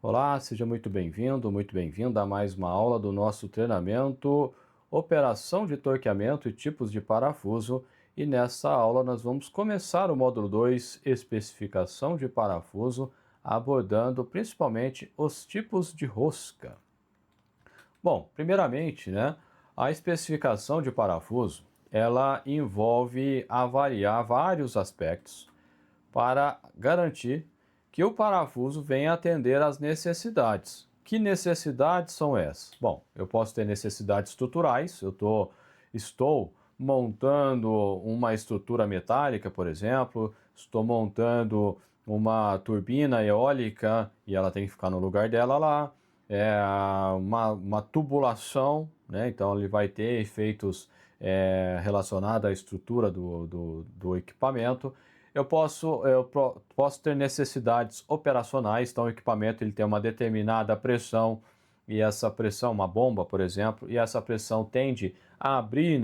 Olá, seja muito bem-vinda a mais uma aula do nosso treinamento Operação de torqueamento e tipos de parafuso. E nessa aula nós vamos começar o módulo 2, especificação de parafuso, abordando principalmente os tipos de rosca. Bom, primeiramente, a especificação de parafuso, ela envolve avaliar vários aspectos para garantir que o parafuso venha atender às necessidades. Que necessidades são essas? Bom, eu posso ter necessidades estruturais, estou montando uma estrutura metálica, por exemplo, estou montando uma turbina eólica e ela tem que ficar no lugar dela lá, é uma tubulação, né? Então ele vai ter efeitos relacionados à estrutura do equipamento. Eu posso ter necessidades operacionais, então o equipamento ele tem uma determinada pressão, e essa pressão, uma bomba, por exemplo, e essa pressão tende a abrir,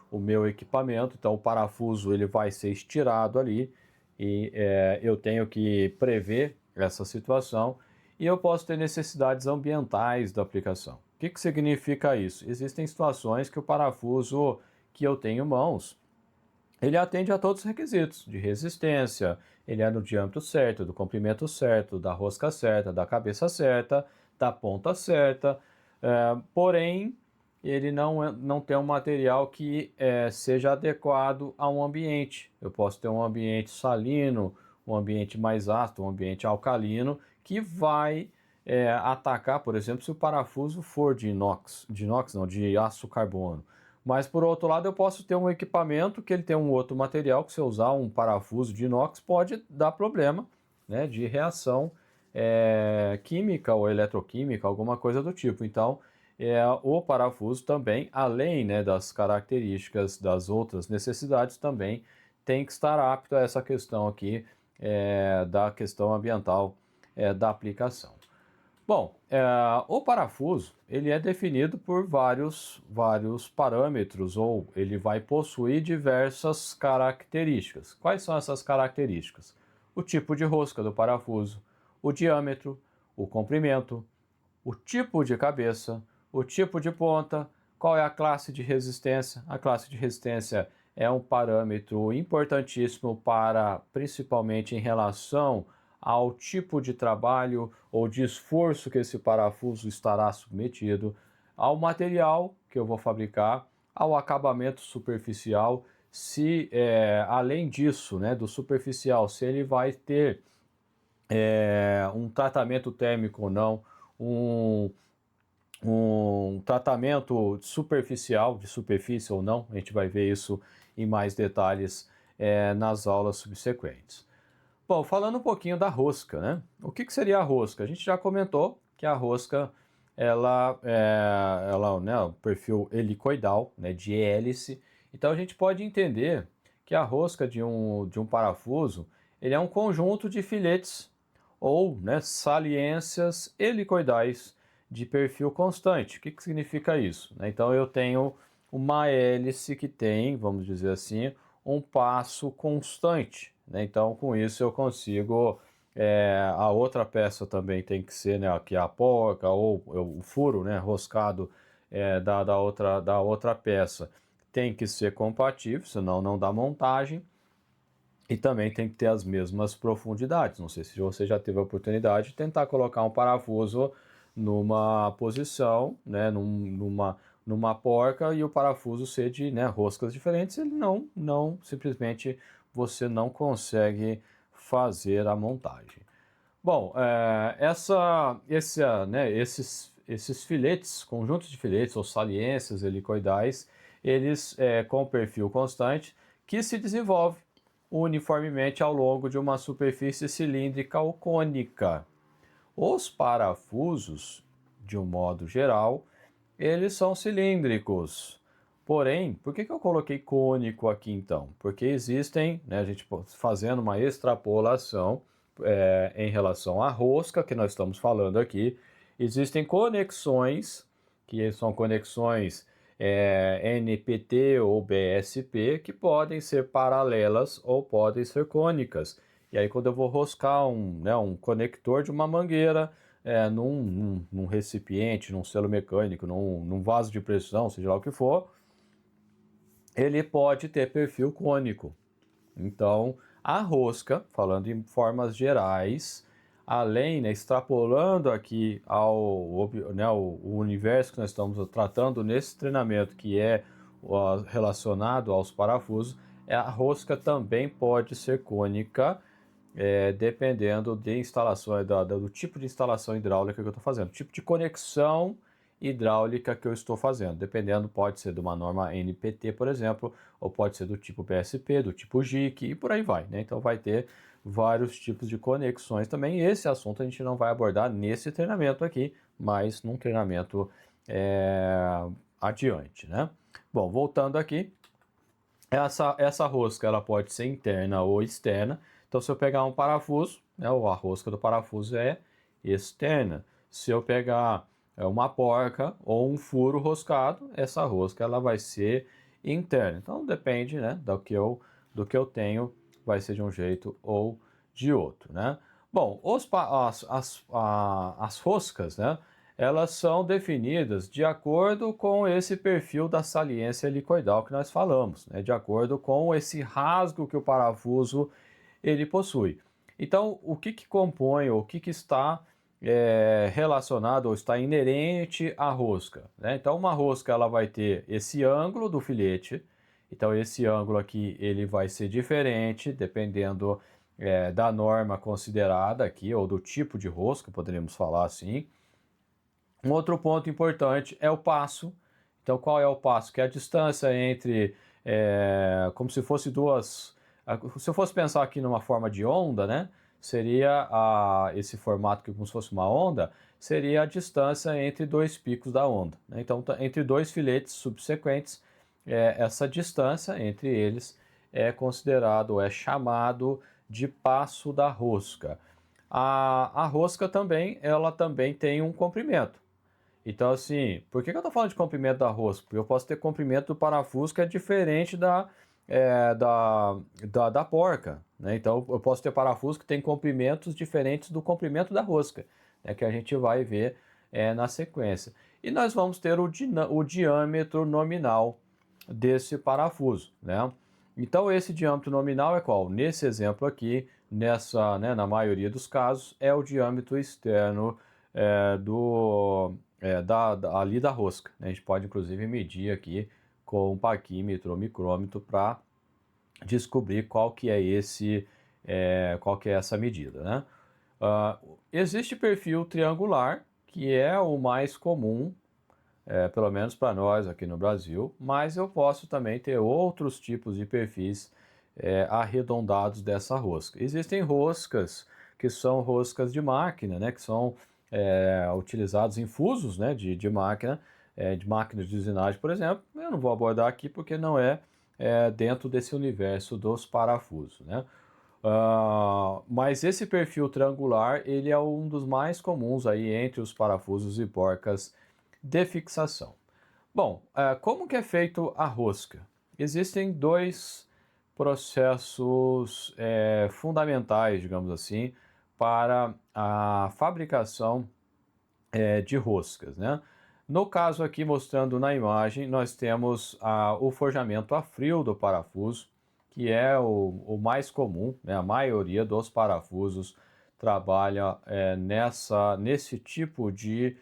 o meu equipamento, então o parafuso ele vai ser estirado ali, e eu tenho que prever essa situação, e eu posso ter necessidades ambientais da aplicação. O que significa isso? Existem situações que o parafuso que eu tenho em mãos, ele atende a todos os requisitos de resistência, ele é no diâmetro certo, do comprimento certo, da rosca certa, da cabeça certa, da ponta certa, porém ele não tem um material que seja adequado a um ambiente. Eu posso ter um ambiente salino, um ambiente mais ácido, um ambiente alcalino, que vai atacar, por exemplo, se o parafuso for de inox não, de aço carbono. Mas por outro lado, eu posso ter um equipamento que ele tem um outro material que, se eu usar um parafuso de inox, pode dar problema, de reação química ou eletroquímica, alguma coisa do tipo. Então, o parafuso também, além, das características das outras necessidades, também tem que estar apto a essa questão aqui da questão ambiental da aplicação. Bom, o parafuso ele é definido por vários parâmetros, ou ele vai possuir diversas características. Quais são essas características? O tipo de rosca do parafuso, o diâmetro, o comprimento, o tipo de cabeça, o tipo de ponta, qual é a classe de resistência. A classe de resistência é um parâmetro importantíssimo para, principalmente em relação ao tipo de trabalho ou de esforço que esse parafuso estará submetido, ao material que eu vou fabricar, ao acabamento superficial, se além disso, do superficial, se ele vai ter um tratamento térmico ou não, um, um tratamento superficial, de superfície ou não, a gente vai ver isso em mais detalhes nas aulas subsequentes. Bom, falando um pouquinho da rosca, O que seria a rosca? A gente já comentou que a rosca, o perfil helicoidal, de hélice. Então a gente pode entender que a rosca de um parafuso, ele é um conjunto de filetes ou, saliências helicoidais de perfil constante. O que significa isso? Então eu tenho uma hélice que tem, vamos dizer assim, um passo constante. Então com isso eu consigo, a outra peça também tem que ser, aqui a porca ou o furo, roscado da outra peça tem que ser compatível, senão não dá montagem. E também tem que ter as mesmas profundidades. Não sei se você já teve a oportunidade de tentar colocar um parafuso numa posição, numa porca, e o parafuso ser de roscas diferentes, ele simplesmente você não consegue fazer a montagem. Bom, esses filetes, conjuntos de filetes ou saliências helicoidais, eles com perfil constante, que se desenvolve uniformemente ao longo de uma superfície cilíndrica ou cônica. Os parafusos, de um modo geral, eles são cilíndricos. Porém, por que eu coloquei cônico aqui então? Porque existem, a gente fazendo uma extrapolação em relação à rosca que nós estamos falando aqui, existem conexões, que são conexões NPT ou BSP, que podem ser paralelas ou podem ser cônicas. E aí quando eu vou roscar um conector de uma mangueira, num recipiente, num selo mecânico, num vaso de pressão, seja lá o que for, ele pode ter perfil cônico. Então, a rosca, falando em formas gerais, além, né, extrapolando aqui o universo que nós estamos tratando nesse treinamento, que é relacionado aos parafusos, a rosca também pode ser cônica, dependendo de instalação, do tipo de instalação hidráulica que eu estou fazendo, tipo de conexão hidráulica que eu estou fazendo, dependendo, pode ser de uma norma NPT, por exemplo, ou pode ser do tipo PSP, do tipo JIC e por aí vai, né? Então vai ter vários tipos de conexões também. Esse assunto a gente não vai abordar nesse treinamento aqui, mas num treinamento adiante, né? Bom, voltando aqui, essa rosca ela pode ser interna ou externa. Então, se eu pegar um parafuso, né, a rosca do parafuso é externa. Se eu pegar uma porca ou um furo roscado, essa rosca ela vai ser interna. Então, depende, né, do que eu tenho, vai ser de um jeito ou de outro, né? Bom, as roscas, né, elas são definidas de acordo com esse perfil da saliência helicoidal que nós falamos, né? De acordo com esse rasgo que o parafuso ele possui. Então, o que compõe, ou o que está relacionado ou está inerente à rosca, né? Então, uma rosca ela vai ter esse ângulo do filete. Então, esse ângulo aqui ele vai ser diferente dependendo da norma considerada aqui, ou do tipo de rosca, poderíamos falar assim. Um outro ponto importante é o passo. Então, qual é o passo? Que é a distância entre, como se fosse se eu fosse pensar aqui numa forma de onda, né? Seria esse formato que como se fosse uma onda, seria a distância entre dois picos da onda, né? Então, entre dois filetes subsequentes, essa distância entre eles é considerado, é chamado de passo da rosca. A rosca também, ela também tem um comprimento. Então, assim, por que eu estou falando de comprimento da rosca? Porque eu posso ter comprimento do parafuso que é diferente da porca, né? Então, eu posso ter parafuso que tem comprimentos diferentes do comprimento da rosca, né? Que a gente vai ver na sequência. E nós vamos ter o diâmetro nominal desse parafuso, né? Então, esse diâmetro nominal é qual? Nesse exemplo aqui, na maioria dos casos, é o diâmetro externo ali da rosca, né? A gente pode inclusive medir aqui com um paquímetro ou micrômetro para descobrir qual que é essa medida, né? Existe perfil triangular, que é o mais comum, pelo menos para nós aqui no Brasil, mas eu posso também ter outros tipos de perfis arredondados dessa rosca. Existem roscas que são roscas de máquina, né? Que são utilizados em fusos, né, de máquina, de máquinas de usinagem, por exemplo. Eu não vou abordar aqui porque não é dentro desse universo dos parafusos, né? Mas esse perfil triangular, ele é um dos mais comuns aí entre os parafusos e porcas de fixação. Bom, como que é feito a rosca? Existem dois processos fundamentais, digamos assim, para a fabricação de roscas, né? No caso aqui, mostrando na imagem, nós temos o forjamento a frio do parafuso, que é o mais comum, né? A maioria dos parafusos trabalha nesse tipo de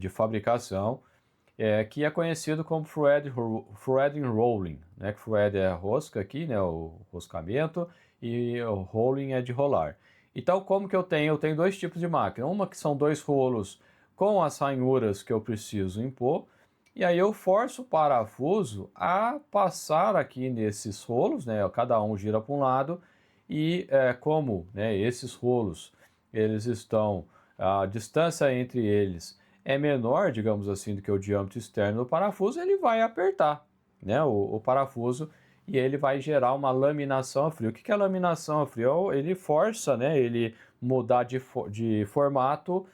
fabricação, que é conhecido como threading rolling, né? Thread é rosca aqui, né? O roscamento, e o rolling é de rolar. Então, como que eu tenho? Eu tenho dois tipos de máquina. Uma que são dois rolos com as ranhuras que eu preciso impor, e aí eu forço o parafuso a passar aqui nesses rolos, né? Cada um gira para um lado, e como, né, esses rolos, eles estão, a distância entre eles é menor, digamos assim, do que o diâmetro externo do parafuso, ele vai apertar, né, o parafuso, e ele vai gerar uma laminação a frio. O que é laminação a frio? Ele força, né, ele mudar de formato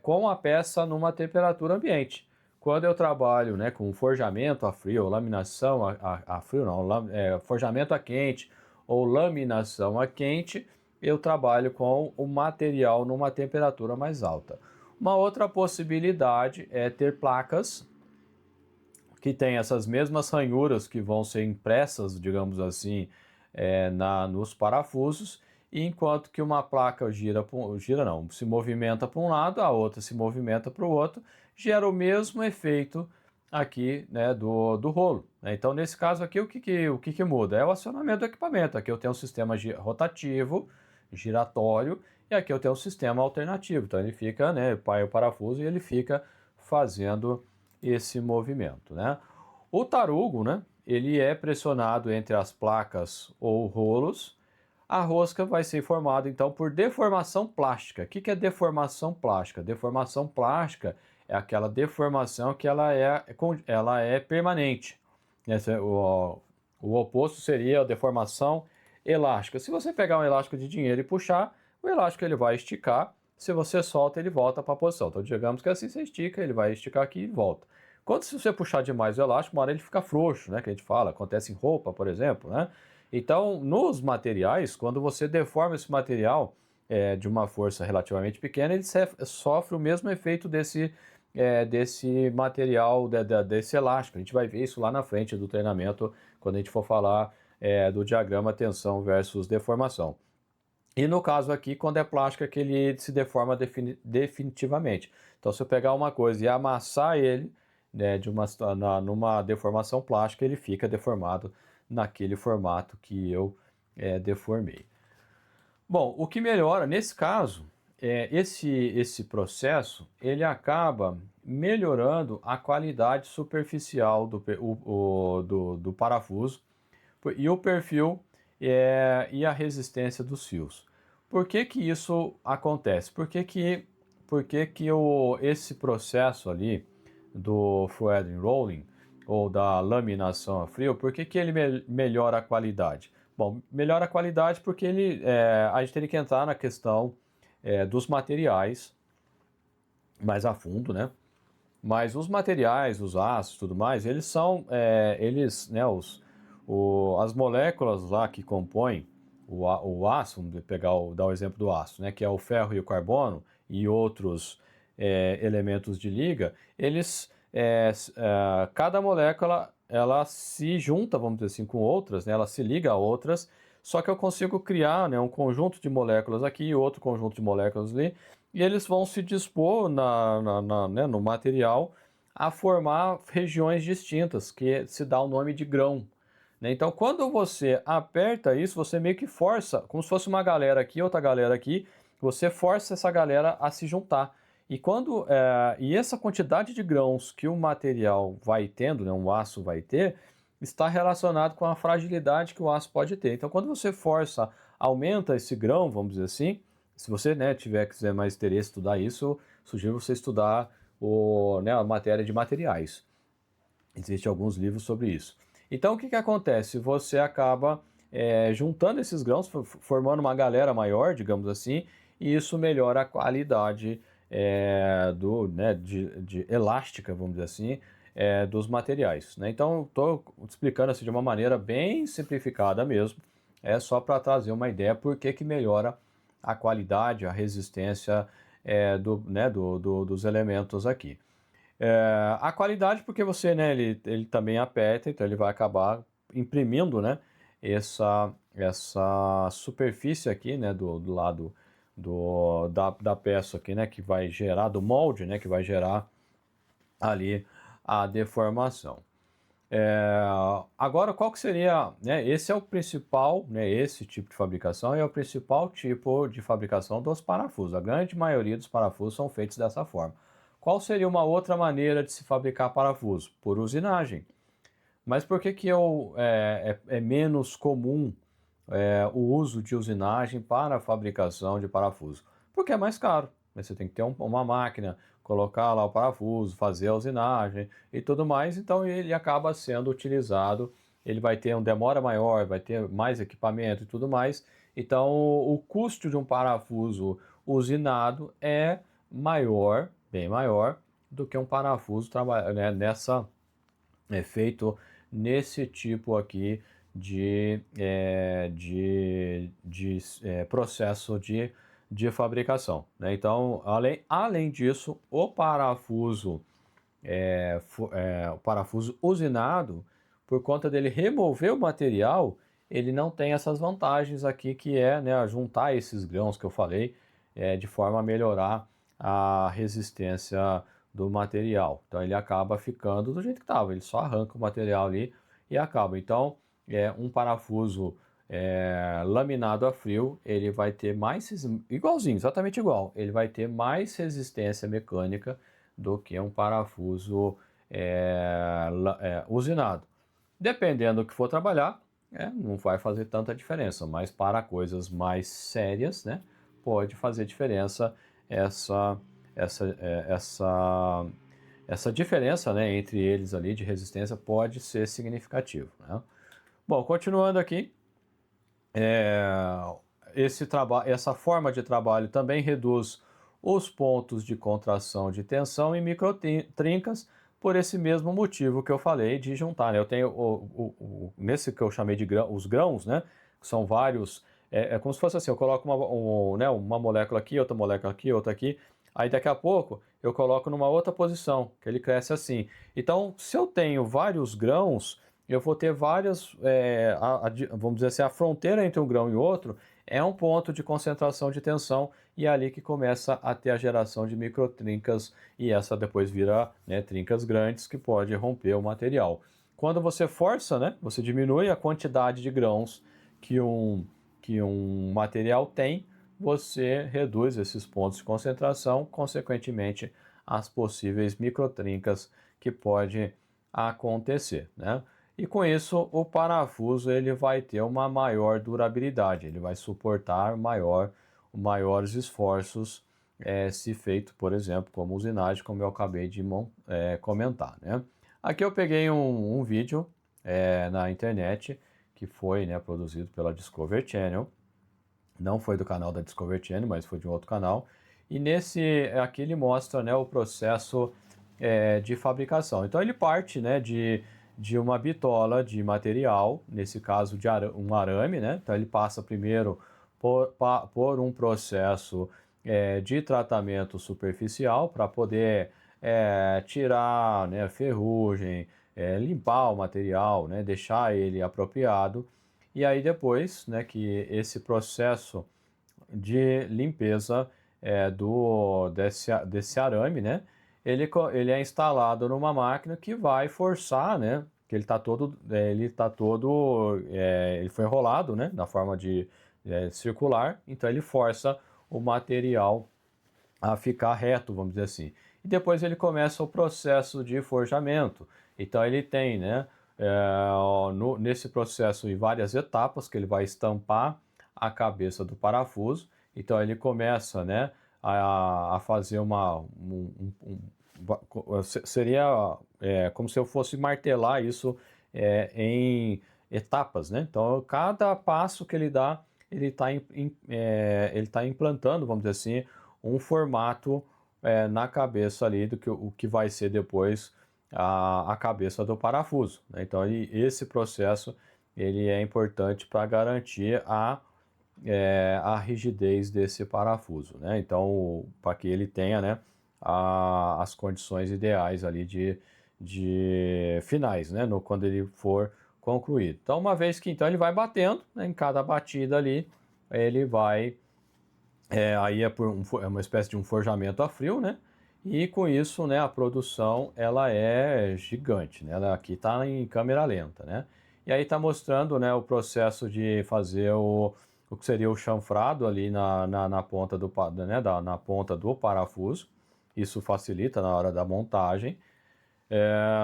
com a peça numa temperatura ambiente. Quando eu trabalho, né, com forjamento a frio, laminação a frio não, forjamento a quente ou laminação a quente, eu trabalho com o material numa temperatura mais alta. Uma outra possibilidade é ter placas que têm essas mesmas ranhuras que vão ser impressas, digamos assim, nos parafusos, e enquanto que uma placa gira não, se movimenta para um lado, a outra se movimenta para o outro, gera o mesmo efeito aqui, né, do rolo, né? Então, nesse caso aqui, o que muda? É o acionamento do equipamento. Aqui eu tenho um sistema rotativo, giratório, e aqui eu tenho um sistema alternativo. Então, ele fica, né, pai o parafuso e ele fica fazendo esse movimento, né? O tarugo, né, ele é pressionado entre as placas ou rolos. A rosca vai ser formada então por deformação plástica. O que é deformação plástica? Deformação plástica é aquela deformação que ela é permanente. O oposto seria a deformação elástica. Se você pegar um elástico de dinheiro e puxar, o elástico ele vai esticar. Se você solta, ele volta para a posição. Então, digamos que assim você estica, ele vai esticar aqui e volta. Quando se você puxar demais o elástico, uma hora ele fica frouxo, né? Que a gente fala, acontece em roupa, por exemplo, né? Então, nos materiais, quando você deforma esse material de uma força relativamente pequena, ele sofre o mesmo efeito desse material, desse elástico. A gente vai ver isso lá na frente do treinamento, quando a gente for falar do diagrama tensão versus deformação. E no caso aqui, quando é plástico, é que ele se deforma definitivamente. Então, se eu pegar uma coisa e amassar ele, né, numa deformação plástica, ele fica deformado naquele formato que eu deformei. Bom, o que melhora nesse caso esse processo, ele acaba melhorando a qualidade superficial do parafuso e o perfil e a resistência dos fios. Por que que isso acontece? Por que que esse processo ali do thread rolling ou da laminação a frio, por que que ele melhora a qualidade? Bom, melhora a qualidade porque a gente teria que entrar na questão dos materiais mais a fundo, né? Mas os materiais, os aços e tudo mais, eles são, né, as moléculas lá que compõem o aço, vamos dar o exemplo do aço, né, que é o ferro e o carbono e outros elementos de liga, cada molécula, ela se junta, vamos dizer assim, com outras, né, ela se liga a outras, só que eu consigo criar, né, um conjunto de moléculas aqui e outro conjunto de moléculas ali, e eles vão se dispor né, no material a formar regiões distintas, que se dá o nome de grão, né? Então, quando você aperta isso, você meio que força, como se fosse uma galera aqui, outra galera aqui, você força essa galera a se juntar. E essa quantidade de grãos que o material vai tendo, né, um aço vai ter, está relacionado com a fragilidade que o aço pode ter. Então, quando você força, aumenta esse grão, vamos dizer assim, se você, né, quiser mais interesse em estudar isso, sugiro você estudar a matéria de materiais. Existem alguns livros sobre isso. Então, o que acontece? Você acaba juntando esses grãos, formando uma galera maior, digamos assim, e isso melhora a qualidade de elástica, vamos dizer assim, dos materiais, né? Então, estou explicando assim de uma maneira bem simplificada mesmo, só para trazer uma ideia por que melhora a qualidade, a resistência dos elementos aqui. A qualidade porque você, né, ele também aperta, então ele vai acabar imprimindo, né, essa superfície aqui, né, do lado da peça aqui, né, que vai gerar, do molde, né, que vai gerar ali a deformação. Agora, qual que seria, né, esse é o principal, né, esse tipo de fabricação é o principal tipo de fabricação dos parafusos. A grande maioria dos parafusos são feitos dessa forma. Qual seria uma outra maneira de se fabricar parafuso? Por usinagem. Mas por que é menos comum o uso de usinagem para a fabricação de parafuso? Porque é mais caro. Você tem que ter uma máquina, colocar lá o parafuso, fazer a usinagem e tudo mais. Então ele acaba sendo utilizado. Ele vai ter uma demora maior, vai ter mais equipamento e tudo mais. Então o custo de um parafuso usinado é maior, bem maior, do que um parafuso feito nesse tipo aqui processo de fabricação, né? Então, além disso, o parafuso usinado, por conta dele remover o material, ele não tem essas vantagens aqui, que é, né, juntar esses grãos que eu falei, de forma a melhorar a resistência do material. Então ele acaba ficando do jeito que estava, ele só arranca o material ali e acaba. Então, um parafuso laminado a frio, ele vai ter mais, igualzinho, exatamente igual, ele vai ter mais resistência mecânica do que um parafuso usinado. Dependendo do que for trabalhar, não vai fazer tanta diferença, mas para coisas mais sérias, né, pode fazer diferença essa, essa, essa diferença, né, entre eles ali de resistência pode ser significativo, né? Bom, continuando aqui, essa forma de trabalho também reduz os pontos de contração de tensão em microtrincas, por esse mesmo motivo que eu falei de juntar, né? Eu tenho nesse que eu chamei de os grãos, né? Que são vários, como se fosse assim, eu coloco uma molécula aqui, outra molécula aqui, outra aqui, aí daqui a pouco eu coloco numa outra posição, que ele cresce assim. Então, se eu tenho vários grãos, eu vou ter várias, vamos dizer assim, a fronteira entre um grão e outro é um ponto de concentração de tensão, e é ali que começa a ter a geração de microtrincas, e essa depois vira, né, trincas grandes que pode romper o material. Quando você força, né, você diminui a quantidade de grãos que um material tem, você reduz esses pontos de concentração, consequentemente as possíveis microtrincas que pode acontecer, né? E com isso o parafuso ele vai ter uma maior durabilidade, ele vai suportar maiores esforços, se feito, por exemplo, como usinagem, como eu acabei de comentar, né? Aqui eu peguei um vídeo na internet que foi, né, produzido pela Discovery Channel, não foi do canal da Discovery Channel, mas foi de um outro canal, e aqui ele mostra, né, o processo de fabricação. Então ele parte, né, de uma bitola de material, nesse caso de um arame, né? Então ele passa primeiro por um processo de tratamento superficial para poder tirar, né, ferrugem, limpar o material, né, deixar ele apropriado. E aí depois, né, que esse processo de limpeza desse arame, né, ele é instalado numa máquina que vai forçar, né, que ele foi enrolado, né, na forma de circular, então ele força o material a ficar reto, vamos dizer assim. E depois ele começa o processo de forjamento. Então ele tem, né, nesse processo várias etapas que ele vai estampar a cabeça do parafuso. Então ele começa, né, a fazer seria como se eu fosse martelar isso em etapas, né? Então cada passo que ele dá, ele está implantando, vamos dizer assim, um formato na cabeça ali o que vai ser depois a cabeça do parafuso, né? Então esse processo ele é importante para garantir a rigidez desse parafuso, né? Então para que ele tenha, né, as condições ideais ali de finais, né, quando ele for concluído. Então uma vez que então ele vai batendo, né, em cada batida ali ele vai aí é uma espécie de um forjamento a frio, né? E com isso, né, a produção ela é gigante, né? Ela aqui está em câmera lenta, né? E aí está mostrando, né, o processo de fazer o que seria o chanfrado ali na ponta na ponta do parafuso. Isso facilita na hora da montagem.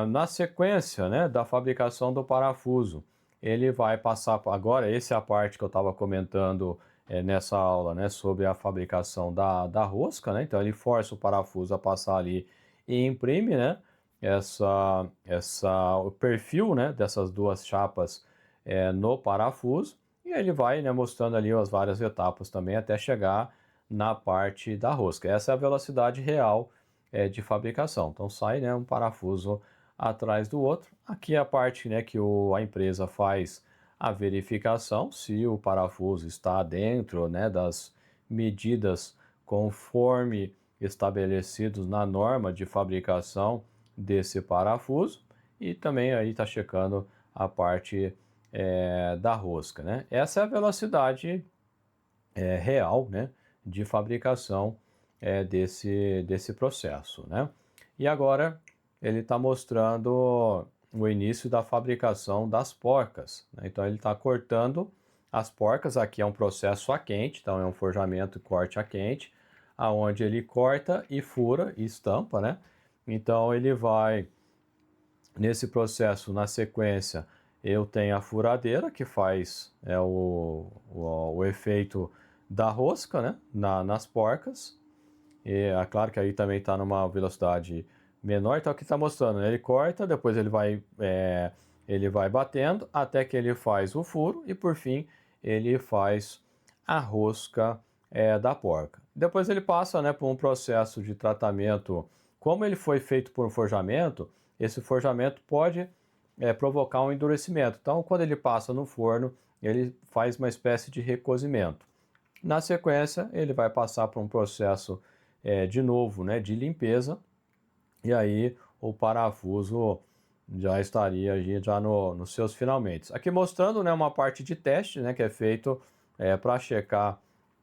Na sequência, né, da fabricação do parafuso, ele vai passar agora, essa é a parte que eu estava comentando nessa aula, né, sobre a fabricação da rosca, né? Então ele força o parafuso a passar ali e imprime, né, o perfil, né, dessas duas chapas no parafuso, e ele vai, né, mostrando ali as várias etapas também até chegar na parte da rosca. Essa é a velocidade real de fabricação. Então sai, né, um parafuso atrás do outro. Aqui é a parte, né, que a empresa faz a verificação se o parafuso está dentro, né, das medidas conforme estabelecidos na norma de fabricação desse parafuso, e também aí está checando a parte da rosca, né? Essa é a velocidade real, né, de fabricação desse processo, né? E agora ele está mostrando o início da fabricação das porcas, né? Então ele está cortando as porcas. Aqui é um processo a quente, então é um forjamento e corte a quente, aonde ele corta e fura e estampa, né? Então ele vai nesse processo, na sequência, eu tenho a furadeira que faz o efeito da rosca, né, nas porcas. E é claro que aí também está numa velocidade menor, então aqui está mostrando, né? Ele corta, depois ele vai batendo até que ele faz o furo e por fim ele faz a rosca da porca. Depois ele passa, né, por um processo de tratamento. Como ele foi feito por um forjamento, esse forjamento pode provocar um endurecimento. Então, quando ele passa no forno, ele faz uma espécie de recozimento. Na sequência, ele vai passar por um processo de novo, né, de limpeza, e aí o parafuso já estaria já nos seus finalmente. Aqui mostrando, né, uma parte de teste, né, que é feito para checar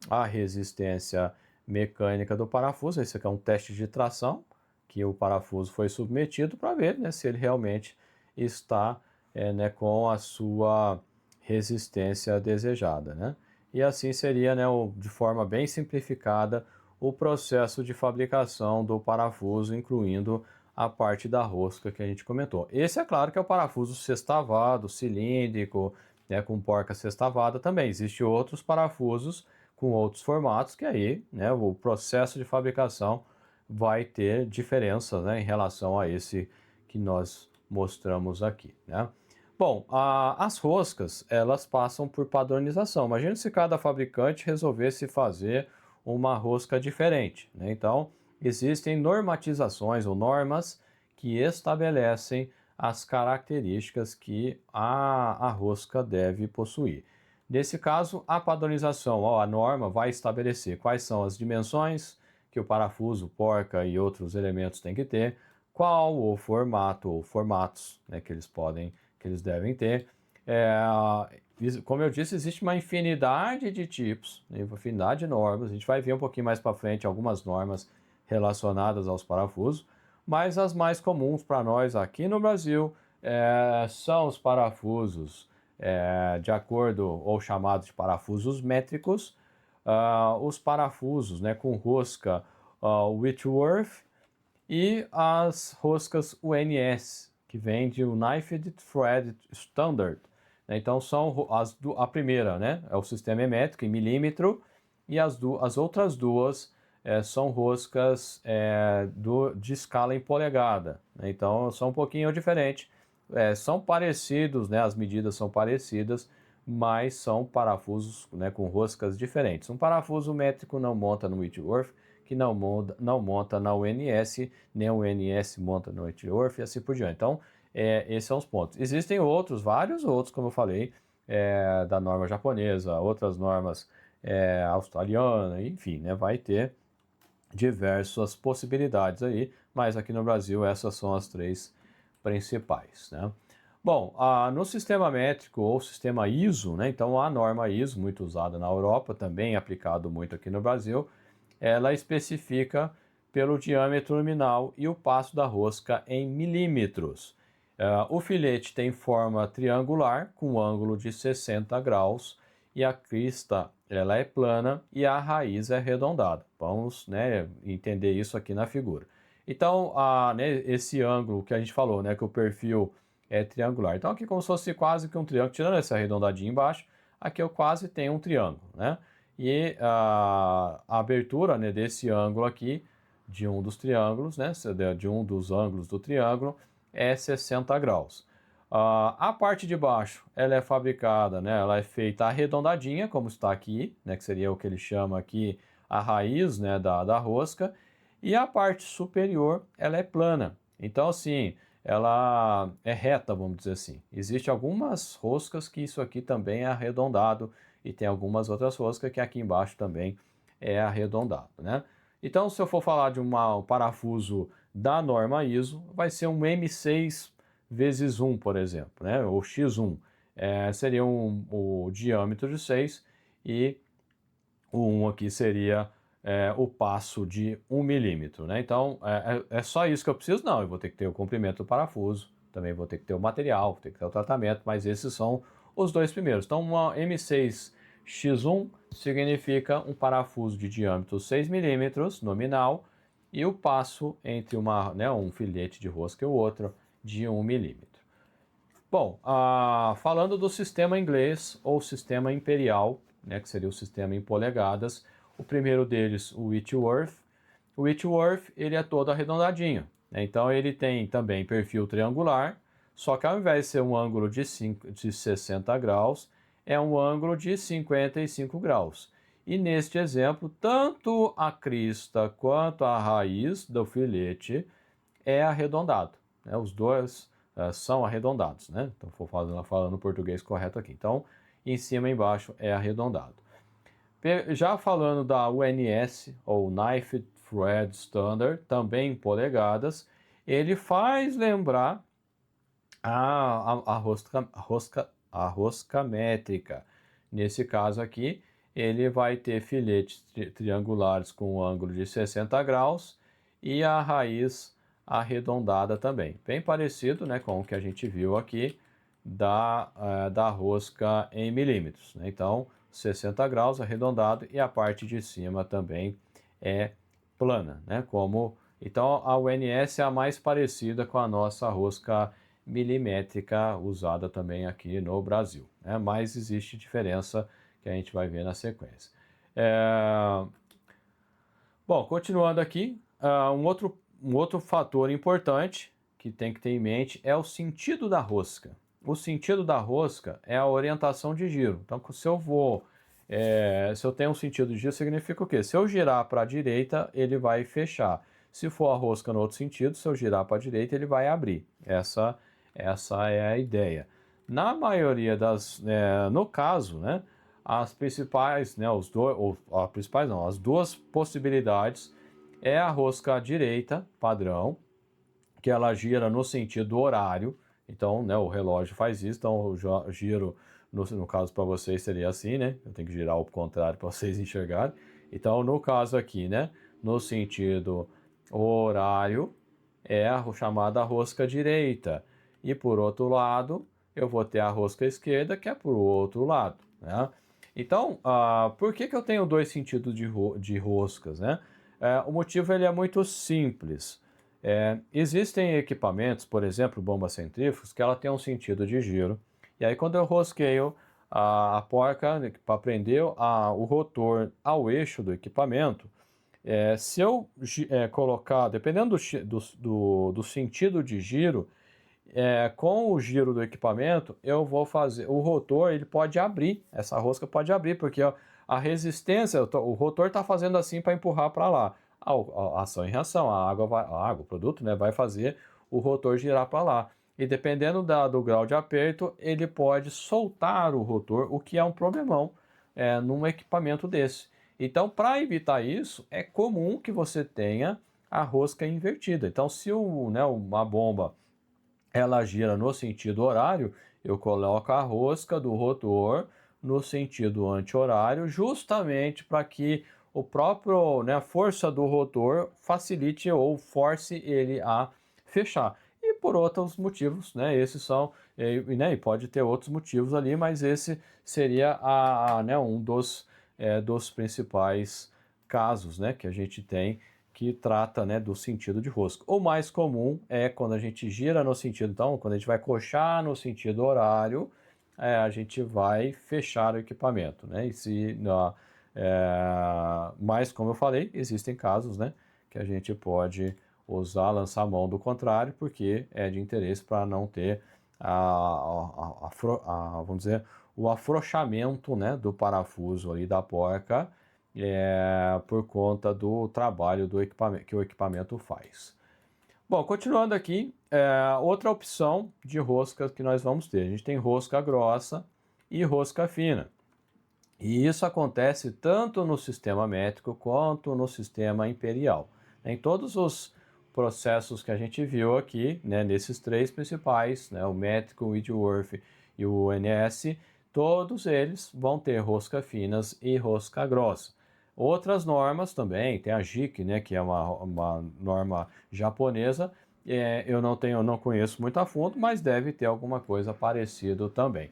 a resistência mecânica do parafuso. Esse aqui é um teste de tração que o parafuso foi submetido para ver, né, se ele realmente está né, com a sua resistência desejada, né? E assim seria, né, de forma bem simplificada, o processo de fabricação do parafuso, incluindo a parte da rosca que a gente comentou. Esse é claro que é o parafuso sextavado, cilíndrico, né, com porca sextavada também. Existem outros parafusos com outros formatos que aí, né, o processo de fabricação vai ter diferença, né, em relação a esse que nós mostramos aqui, né? Bom, as roscas, elas passam por padronização. Imagina se cada fabricante resolvesse fazer uma rosca diferente, né? Então, existem normatizações ou normas que estabelecem as características que a rosca deve possuir. Nesse caso, a padronização, a norma vai estabelecer quais são as dimensões que o parafuso, porca e outros elementos têm que ter, qual o formato ou formatos, né, que eles devem ter. Como eu disse, existe uma infinidade de tipos, né, uma infinidade de normas. A gente vai ver um pouquinho mais para frente algumas normas relacionadas aos parafusos, mas as mais comuns para nós aqui no Brasil são os parafusos de acordo ou chamados de parafusos métricos, os parafusos, né, com rosca Whitworth e as roscas UNS, que vem de Unified Thread Standard. Então são a primeira, né, é o sistema métrico em milímetro, e as outras duas são roscas de escala em polegada. Então são um pouquinho diferentes. São parecidos, né, as medidas são parecidas, mas são parafusos, né, com roscas diferentes. Um parafuso métrico não monta no Whitworth, que não monta na UNS, nem o UNS monta no Whitworth e assim por diante. Então, esses são os pontos. Existem outros, vários outros, como eu falei, da norma japonesa, outras normas australianas, enfim, né, vai ter diversas possibilidades aí, mas aqui no Brasil essas são as três principais, né? Bom, no sistema métrico ou sistema ISO, né, então a norma ISO, muito usada na Europa, também aplicado muito aqui no Brasil, ela especifica pelo diâmetro nominal e o passo da rosca em milímetros. O filete tem forma triangular com ângulo de 60 graus e a crista ela é plana e a raiz é arredondada. Vamos, né, entender isso aqui na figura. Então, né, esse ângulo que a gente falou, né, que o perfil é triangular. Então, aqui como se fosse quase que um triângulo, tirando esse arredondadinho embaixo, aqui eu quase tenho um triângulo, né? E a abertura, né, desse ângulo aqui, de um dos triângulos, né, de um dos ângulos do triângulo, é 60 graus. A parte de baixo, ela é fabricada, né, ela é feita arredondadinha, como está aqui, né, que seria o que ele chama aqui a raiz, né, da rosca, e a parte superior, ela é plana. Então, assim, ela é reta, vamos dizer assim. Existem algumas roscas que isso aqui também é arredondado e tem algumas outras roscas que aqui embaixo também é arredondado, né? Então, se eu for falar de um parafuso da norma ISO, vai ser um M6 vezes 1, por exemplo, né? Ou X1. Seria o diâmetro de 6 e o 1 aqui seria o passo de 1 milímetro, né? Então, é só isso que eu preciso? Não, eu vou ter que ter o comprimento do parafuso, também vou ter que ter o material, vou ter que ter o tratamento, mas esses são os dois primeiros. Então, uma M6X1 significa um parafuso de diâmetro 6 milímetros nominal e o passo entre um filete de rosca e o outro de 1 milímetro. Bom, falando do sistema inglês ou sistema imperial, né, que seria o sistema em polegadas, o primeiro deles, o Whitworth. O Whitworth, ele é todo arredondadinho, né? Então ele tem também perfil triangular, só que ao invés de ser um ângulo de 60 graus, é um ângulo de 55 graus. E neste exemplo, tanto a crista quanto a raiz do filete é arredondado, né? Os dois são arredondados, né? Então, vou falando o português correto aqui. Então, em cima e embaixo é arredondado. Já falando da UNS, ou Knife Thread Standard, também em polegadas, ele faz lembrar a rosca métrica. Nesse caso aqui, ele vai ter filetes triangulares com um ângulo de 60 graus e a raiz arredondada também. Bem parecido, né, com o que a gente viu aqui da rosca em milímetros, né? Então, 60 graus arredondado e a parte de cima também é plana, né? Então, a UNS é a mais parecida com a nossa rosca milimétrica usada também aqui no Brasil, né? Mas existe diferença que a gente vai ver na sequência. Bom, continuando aqui, um outro fator importante que tem que ter em mente é o sentido da rosca. O sentido da rosca é a orientação de giro. Então, se eu tenho um sentido de giro, significa o quê? Se eu girar para a direita, ele vai fechar. Se for a rosca no outro sentido, se eu girar para a direita, ele vai abrir. Essa é a ideia. Na maioria no caso, né, as principais, né, as duas possibilidades é a rosca direita, padrão, que ela gira no sentido horário. Então, né, o relógio faz isso, então o giro, no caso para vocês seria assim, né? Eu tenho que girar ao contrário para vocês enxergarem. Então, no caso aqui, né, no sentido horário, é a chamada rosca direita. E por outro lado, eu vou ter a rosca esquerda, que é por outro lado, né? Então, por que eu tenho dois sentidos de roscas, né? O motivo ele é muito simples. Existem equipamentos, por exemplo, bombas centrífugas, que ela tem um sentido de giro. E aí quando eu rosqueio a porca para prender o rotor ao eixo do equipamento, se eu colocar, dependendo do sentido de giro, com o giro do equipamento, eu vou fazer, o rotor ele pode abrir, essa rosca pode abrir, porque a resistência, o rotor está fazendo assim para empurrar para lá. A ação e reação, a água, o produto, né, vai fazer o rotor girar para lá. E dependendo do grau de aperto, ele pode soltar o rotor, o que é um problemão num equipamento desse. Então, para evitar isso, é comum que você tenha a rosca invertida. Então, se uma bomba ela gira no sentido horário, eu coloco a rosca do rotor no sentido anti-horário, justamente para que o próprio, né, a força do rotor facilite ou force ele a fechar. E por outros motivos, né, esses são, né, e pode ter outros motivos ali, mas esse seria né, um dos principais casos, né, que a gente tem que trata, né, do sentido de rosca. O mais comum é quando a gente gira no sentido, então, quando a gente vai coxar no sentido horário, a gente vai fechar o equipamento, né? Mas, como eu falei, existem casos, né, que a gente pode usar lançar a mão do contrário, porque é de interesse para não ter vamos dizer, o afrouxamento, né, do parafuso ali da porca, por conta do trabalho que o equipamento faz. Bom, continuando aqui, outra opção de rosca que nós vamos ter. A gente tem rosca grossa e rosca fina. E isso acontece tanto no sistema métrico quanto no sistema imperial. Em todos os processos que a gente viu aqui, né, nesses três principais, né, o métrico, o Whitworth e o NS, todos eles vão ter rosca finas e rosca grossa. Outras normas também, tem a JIC, né, que é uma norma japonesa, eu não conheço muito a fundo, mas deve ter alguma coisa parecida também.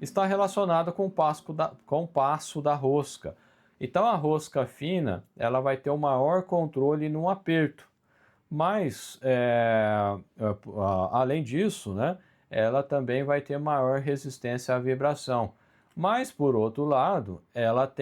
Está relacionado com o passo da rosca. Então a rosca fina ela vai ter um maior controle no aperto, mas além disso, né, ela também vai ter maior resistência à vibração. Mas por outro lado, ela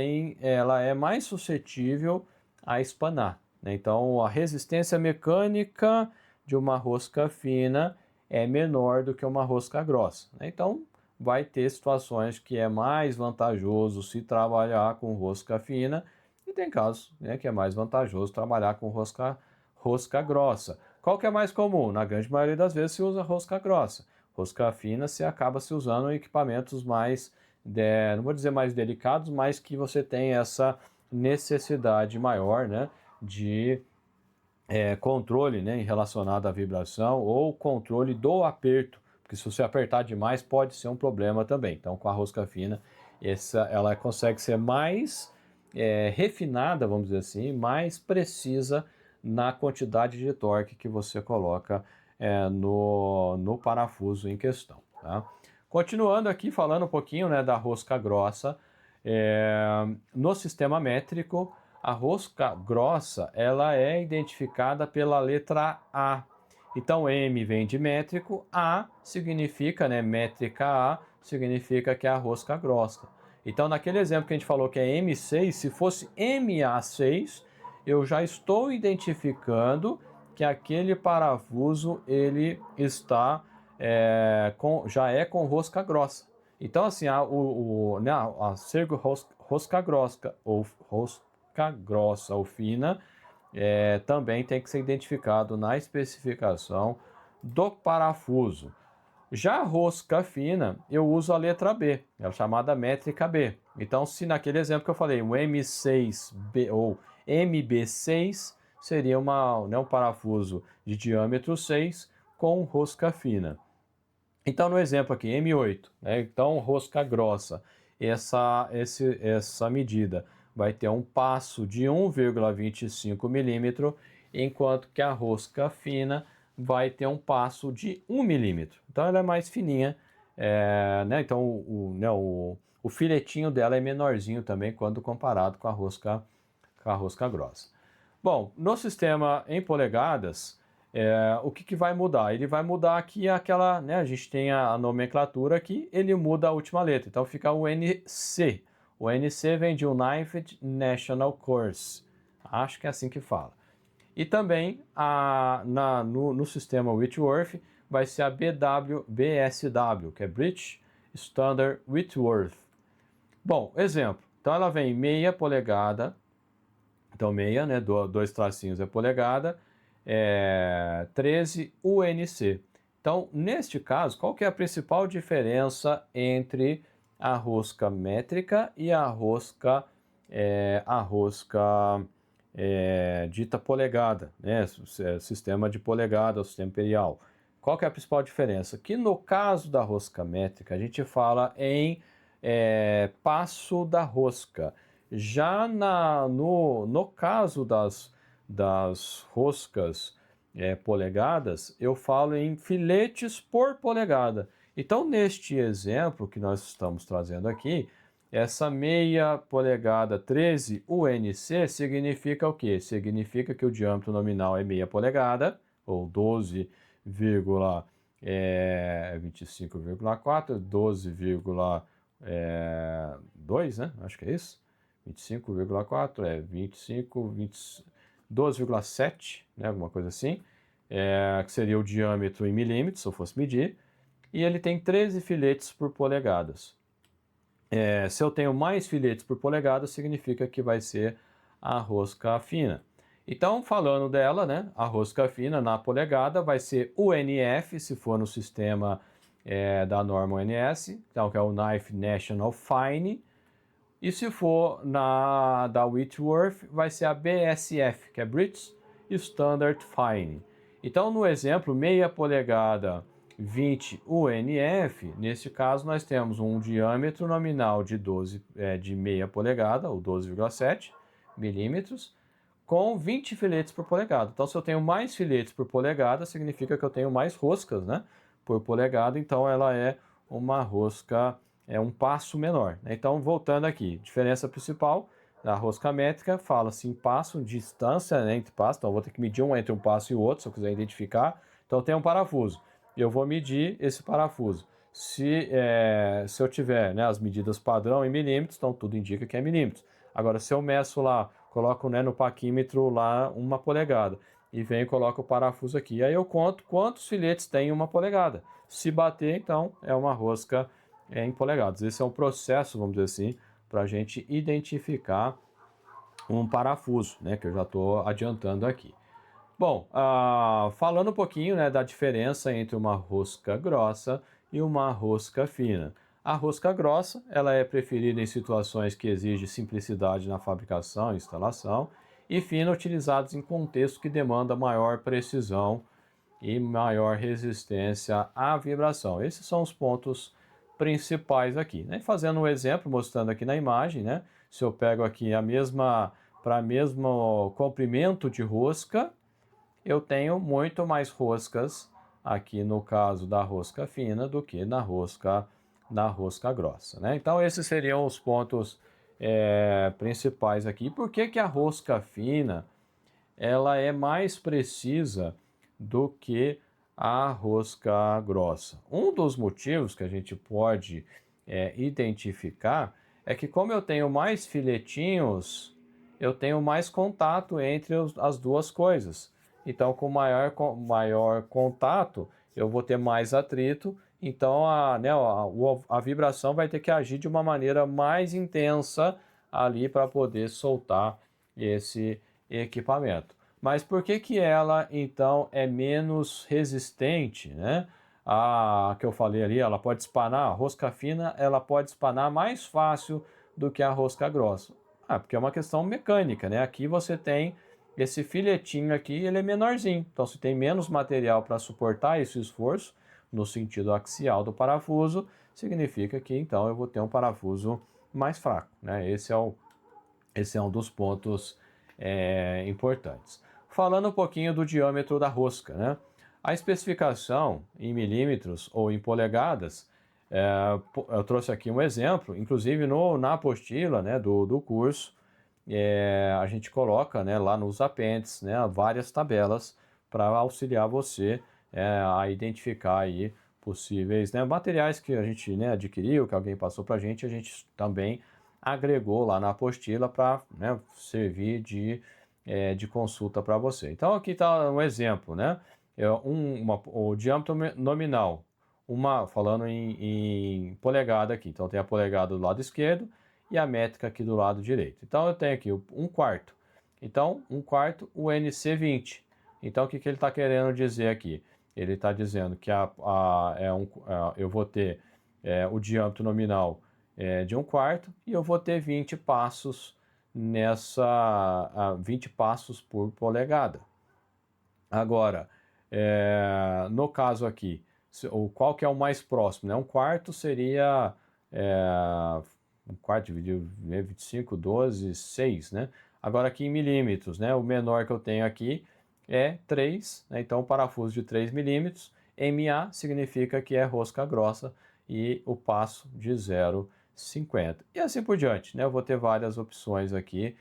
é mais suscetível a espanar, né? Então a resistência mecânica de uma rosca fina é menor do que uma rosca grossa, né? Então vai ter situações que é mais vantajoso se trabalhar com rosca fina e tem casos, né, que é mais vantajoso trabalhar com rosca grossa. Qual que é mais comum? Na grande maioria das vezes se usa rosca grossa. Rosca fina se acaba se usando em equipamentos mais, não vou dizer mais delicados, mas que você tem essa necessidade maior, né, de controle, né, relacionado à vibração ou controle do aperto, porque se você apertar demais pode ser um problema também. Então com a rosca fina ela consegue ser mais refinada, vamos dizer assim, mais precisa na quantidade de torque que você coloca no parafuso em questão. Tá? Continuando aqui, falando um pouquinho, né, da rosca grossa, no sistema métrico, a rosca grossa ela é identificada pela letra A. Então M vem de métrico, A significa, né, métrica A, significa que é a rosca grossa. Então naquele exemplo que a gente falou que é M6, se fosse MA6, eu já estou identificando que aquele parafuso ele está já é com rosca grossa. Então assim, né, a ser rosca grossa ou fina também tem que ser identificado na especificação do parafuso. Já a rosca fina, eu uso a letra B, é chamada métrica B. Então, se naquele exemplo que eu falei, o M6B ou MB6 seria um parafuso de diâmetro 6 com rosca fina. Então, no exemplo aqui, M8, né? Então rosca grossa, essa medida vai ter um passo de 1,25 milímetro, enquanto que a rosca fina vai ter um passo de 1 milímetro. Então ela é mais fininha, né? Então o filetinho dela é menorzinho também quando comparado com a rosca grossa. Bom, no sistema em polegadas, o que vai mudar? Ele vai mudar aqui aquela, né, a gente tem a nomenclatura aqui, ele muda a última letra, então fica o NC. O NC vem de United National Course, acho que é assim que fala. E também no sistema Whitworth vai ser a BSW, que é British Standard Whitworth. Bom, exemplo, então ela vem meia polegada, então meia, né, dois tracinhos é polegada, 13 UNC. Então, neste caso, qual que é a principal diferença entre a rosca métrica e a rosca dita polegada, né? Sistema de polegada, o sistema imperial. Qual que é a principal diferença? Que no caso da rosca métrica, a gente fala em passo da rosca. Já no caso das roscas polegadas, eu falo em filetes por polegada. Então, neste exemplo que nós estamos trazendo aqui, essa meia polegada 13 UNC significa o quê? Significa que o diâmetro nominal é meia polegada, ou 12,25,4, 12,2, né? Acho que é isso. 25,4 12,7, né? Alguma coisa assim, que seria o diâmetro em milímetros, se eu fosse medir, e ele tem 13 filetes por polegadas. Se eu tenho mais filetes por polegada, significa que vai ser a rosca fina. Então, falando dela, né, a rosca fina na polegada vai ser UNF, se for no sistema da norma ONS, então que é o Knife National Fine, e se for na da Whitworth, vai ser a BSF, que é British Standard Fine. Então, no exemplo, meia polegada 20 UNF, nesse caso nós temos um diâmetro nominal de meia polegada, ou 12,7 milímetros, com 20 filetes por polegada. Então, se eu tenho mais filetes por polegada, significa que eu tenho mais roscas, né, por polegada, então ela é uma rosca, é um passo menor. Então, voltando aqui, diferença principal da rosca métrica, fala-se em passo, distância, né, entre passos, então eu vou ter que medir entre um passo e o outro, se eu quiser identificar. Então, tem um parafuso, eu vou medir esse parafuso. Se eu tiver, né, as medidas padrão em milímetros, então tudo indica que é milímetros. Agora, se eu meço lá, coloco, né, no paquímetro lá 1 polegada e venho e coloco o parafuso aqui. Aí eu conto quantos filetes tem em 1 polegada. Se bater, então é uma rosca em polegadas. Esse é um processo, vamos dizer assim, para a gente identificar um parafuso, né, que eu já estou adiantando aqui. Bom, falando um pouquinho, né, da diferença entre uma rosca grossa e uma rosca fina. A rosca grossa, ela é preferida em situações que exigem simplicidade na fabricação e instalação, e fina utilizados em contextos que demandam maior precisão e maior resistência à vibração. Esses são os pontos principais aqui, né? Fazendo um exemplo, mostrando aqui na imagem, né? Se eu pego aqui para mesmo comprimento de rosca, eu tenho muito mais roscas aqui no caso da rosca fina do que na rosca grossa, né? Então esses seriam os pontos principais aqui. Por que que a rosca fina ela é mais precisa do que a rosca grossa? Um dos motivos que a gente pode identificar é que como eu tenho mais filetinhos, eu tenho mais contato entre as duas coisas. Então, com maior contato, eu vou ter mais atrito. Então, a vibração vai ter que agir de uma maneira mais intensa ali para poder soltar esse equipamento. Mas por que que ela, então, é menos resistente, né? A que eu falei ali, ela pode espanar, a rosca fina, ela pode espanar mais fácil do que a rosca grossa. Porque é uma questão mecânica, né? Aqui você tem esse filetinho aqui, ele é menorzinho. Então, se tem menos material para suportar esse esforço, no sentido axial do parafuso, significa que, então, eu vou ter um parafuso mais fraco, né? Esse é um dos pontos importantes. Falando um pouquinho do diâmetro da rosca, né? A especificação em milímetros ou em polegadas, eu trouxe aqui um exemplo, inclusive na apostila, né, do curso, a gente coloca, né, lá nos apêndices, né, várias tabelas para auxiliar você a identificar aí possíveis, né, materiais que a gente, né, adquiriu, que alguém passou para a gente também agregou lá na apostila para, né, servir de consulta para você. Então aqui está um exemplo, né, o diâmetro nominal, falando em polegada aqui, então tem a polegada do lado esquerdo e a métrica aqui do lado direito. Então eu tenho aqui 1/4. Então 1/4 o NC20. Então o que ele está querendo dizer aqui? Ele está dizendo que eu vou ter o diâmetro nominal de 1/4 e eu vou ter 20 passos 20 passos por polegada. Agora, no caso aqui, qual que é o mais próximo, né? 1/4 seria 1/4 dividido 25, 12, 6, né? Agora aqui em milímetros, né? O menor que eu tenho aqui é 3, né? Então parafuso de 3 milímetros, MA significa que é rosca grossa e o passo de 0,50. E assim por diante, né? Eu vou ter várias opções aqui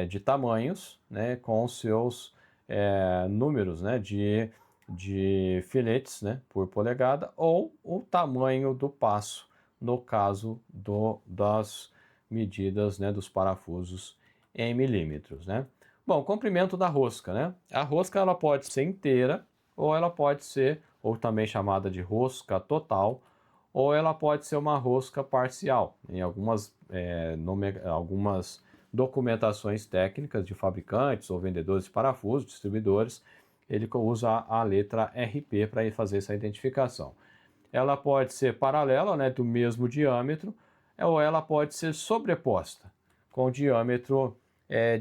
de tamanhos, né? Com seus números, né? De filetes, né? Por polegada ou o tamanho do passo no caso das medidas, né, dos parafusos em milímetros, né? Bom, comprimento da rosca, né? A rosca ela pode ser inteira ou ela pode ser, ou também chamada de rosca total, ou ela pode ser uma rosca parcial. Em algumas documentações técnicas de fabricantes ou vendedores de parafusos, distribuidores, ele usa a letra RP para fazer essa identificação. Ela pode ser paralela, né, do mesmo diâmetro, ou ela pode ser sobreposta, com diâmetro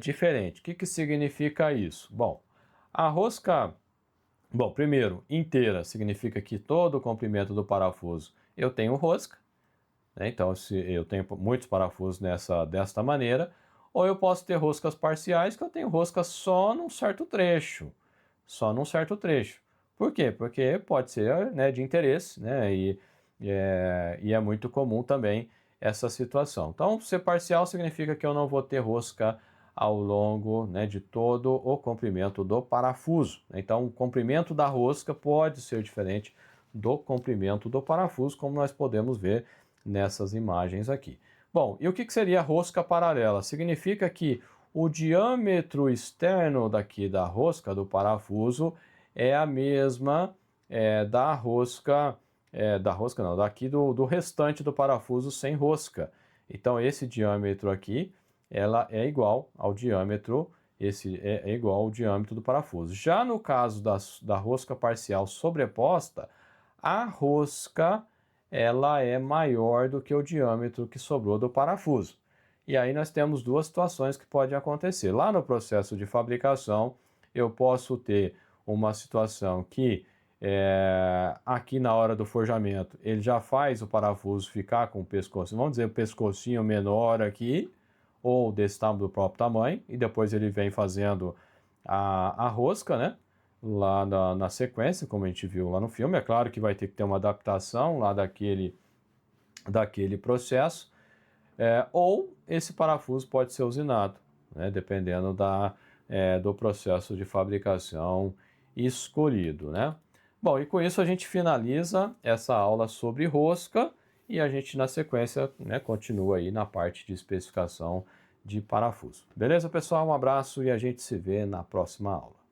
diferente. O que significa isso? Bom, a rosca, primeiro, inteira significa que todo o comprimento do parafuso eu tenho rosca, né? Então, se eu tenho muitos parafusos desta maneira, ou eu posso ter roscas parciais, que eu tenho rosca só num certo trecho, Por quê? Porque pode ser, né, de interesse, né, e é muito comum também essa situação. Então, ser parcial significa que eu não vou ter rosca ao longo, né, de todo o comprimento do parafuso. Então, o comprimento da rosca pode ser diferente do comprimento do parafuso, como nós podemos ver nessas imagens aqui. Bom, e o que seria rosca paralela? Significa que o diâmetro externo daqui da rosca do parafuso é a mesma daqui do restante do parafuso sem rosca. Então esse diâmetro aqui, ela é igual ao diâmetro, é igual ao diâmetro do parafuso. Já no caso da rosca parcial sobreposta, a rosca ela é maior do que o diâmetro que sobrou do parafuso. E aí nós temos duas situações que podem acontecer. Lá no processo de fabricação, eu posso ter uma situação que aqui na hora do forjamento ele já faz o parafuso ficar com o pescoço, vamos dizer, o pescocinho menor aqui, ou desse tamanho, do próprio tamanho, e depois ele vem fazendo a rosca, né? Lá na sequência, como a gente viu lá no filme. É claro que vai ter que ter uma adaptação lá daquele processo, ou esse parafuso pode ser usinado, né, dependendo do processo de fabricação escolhido, né? Bom, e com isso a gente finaliza essa aula sobre rosca e a gente na sequência, né, continua aí na parte de especificação de parafuso. Beleza, pessoal? Um abraço e a gente se vê na próxima aula.